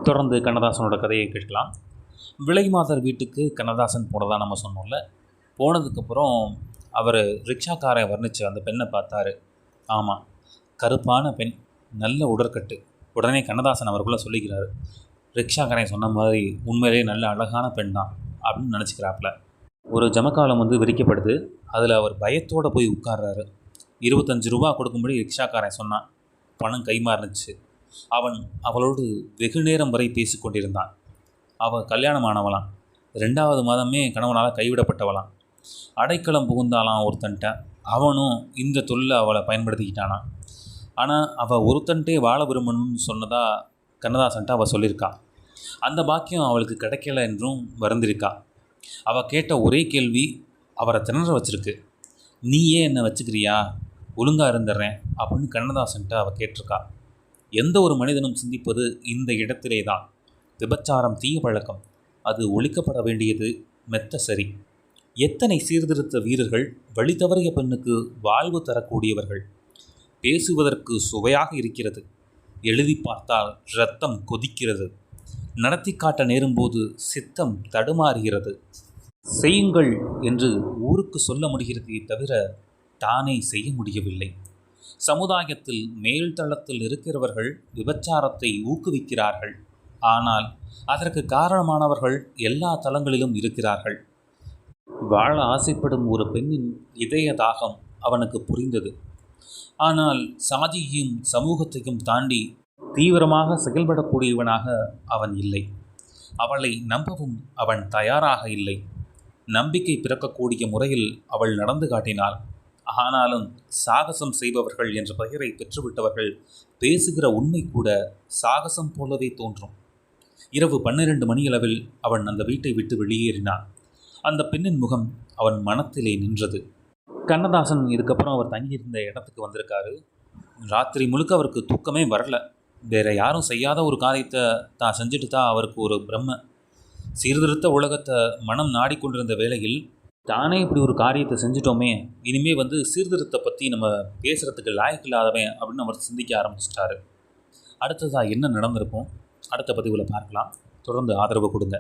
தொடர்ந்து கண்ணதாசனோட கதையை கேட்கலாம். விலைமாதர் வீட்டுக்கு கண்ணதாசன் போனதாக நம்ம சொன்னோம்ல. போனதுக்கப்புறம் அவர் ரிக்ஷாக்காரை வர்ணித்து அந்த பெண்ணை பார்த்தாரு. ஆமாம், கருப்பான பெண், நல்ல உடற்கட்டு. உடனே கண்ணதாசன் அவருக்குள்ளே சொல்லிக்கிறாரு, ரிக்ஷாக்காரன் சொன்ன மாதிரி உண்மையிலே நல்ல அழகான பெண் தான் அப்படின்னு நினச்சிக்கிறாப்புல. ஒரு ஜமக்காலம் விரிக்கப்படுது. அதில் அவர் பயத்தோடு போய் உட்கார்றாரு. 25 ரூபா கொடுக்கும்படி ரிக்ஷாக்காரன் சொன்னான். பணம் கைமாறுனுச்சு. அவன் அவளோடு வெகு நேரம் வரை பேசி கொண்டிருந்தான். அவள் கல்யாணமானவளாம். 2வது மாதமே கணவனால் கைவிடப்பட்டவளாம். அடைக்கலம் புகுந்தாலாம் ஒருத்தன்ட்ட. அவனும் இந்த தொழிலை அவளை பயன்படுத்திக்கிட்டானான். ஆனால் அவள் ஒருத்தன்ட்டே வாழ விரும்பணும்னு சொன்னதா கண்ணதாசன்ட்ட அவள் சொல்லியிருக்கா. அந்த பாக்கியம் அவளுக்கு கிடைக்கல என்றும் வருந்திருக்கா. அவள் கேட்ட ஒரே கேள்வி அவரை திணற வச்சிருக்கு. நீயே என்னை வச்சுக்கிறியா, ஒழுங்காக இருந்துடுறேன் அப்படின்னு கண்ணதாசன்ட்ட அவள் கேட்டிருக்கா. எந்த ஒரு மனிதனும் சிந்திப்பது இந்த இடத்திலே தான். விபச்சாரம் தீய பழக்கம், அது ஒழிக்கப்பட வேண்டியது மெத்த சரி. எத்தனை சீர்திருத்த வீரர்கள் வழி தவறிய பெண்ணுக்கு வாழ்வு தரக்கூடியவர்கள். பேசுவதற்கு சுவையாக இருக்கிறது, எழுதி பார்த்தால் இரத்தம் கொதிக்கிறது, நடத்தி காட்ட நேரும்போது சித்தம் தடுமாறுகிறது. செய்யுங்கள் என்று ஊருக்கு சொல்ல முடிகிறதே தவிர தானே செய்ய முடியவில்லை. சமுதாயத்தில் மேல்தளத்தில் இருக்கிறவர்கள் விபச்சாரத்தை ஊக்குவிக்கிறார்கள். ஆனால் அதற்கு காரணமானவர்கள் எல்லா தளங்களிலும் இருக்கிறார்கள். வாழ ஆசைப்படும் ஒரு பெண்ணின் இதய தாகம் அவனுக்கு புரிந்தது. ஆனால் சாதியையும் சமூகத்தையும் தாண்டி தீவிரமாக செயல்படக்கூடியவனாக அவன் இல்லை. அவளை நம்பவும் அவன் தயாராக இல்லை. நம்பிக்கை பிறக்கக்கூடிய முறையில் அவள் நடந்து காட்டினாள். ஆனாலும் சாகசம் செய்பவர்கள் என்ற பெயரை பெற்றுவிட்டவர்கள் பேசுகிற உண்மை கூட சாகசம் போலவே தோன்றும். இரவு 12 மணியளவில் அவன் அந்த வீட்டை விட்டு வெளியேறினான். அந்த பெண்ணின் முகம் அவன் மனத்திலே நின்றது. கண்ணதாசன் இதுக்கப்புறம் அவர் தங்கியிருந்த இடத்துக்கு வந்திருக்காரு. ராத்திரி முழுக்க அவருக்கு தூக்கமே வரல. வேற யாரும் செய்யாத ஒரு காரியத்தை தான் செஞ்சுட்டு தான் அவருக்கு ஒரு பிரம்ம. சீர்திருத்த உலகத்தை மனம் நாடிக்கொண்டிருந்த வேளையில் தானே இப்படி ஒரு காரியத்தை செஞ்சிட்டோமே, இனிமேல் சீர்திருத்தத்தை பற்றி நம்ம பேசுகிறதுக்கு லாய்க்கு இல்லாதவன் அப்படின்னு அவர் சிந்திக்க ஆரம்பிச்சிட்டாரு. அடுத்ததாக என்ன நடந்திருக்கும் அடுத்த பதிவில் பார்க்கலாம். தொடர்ந்து ஆதரவு கொடுங்க.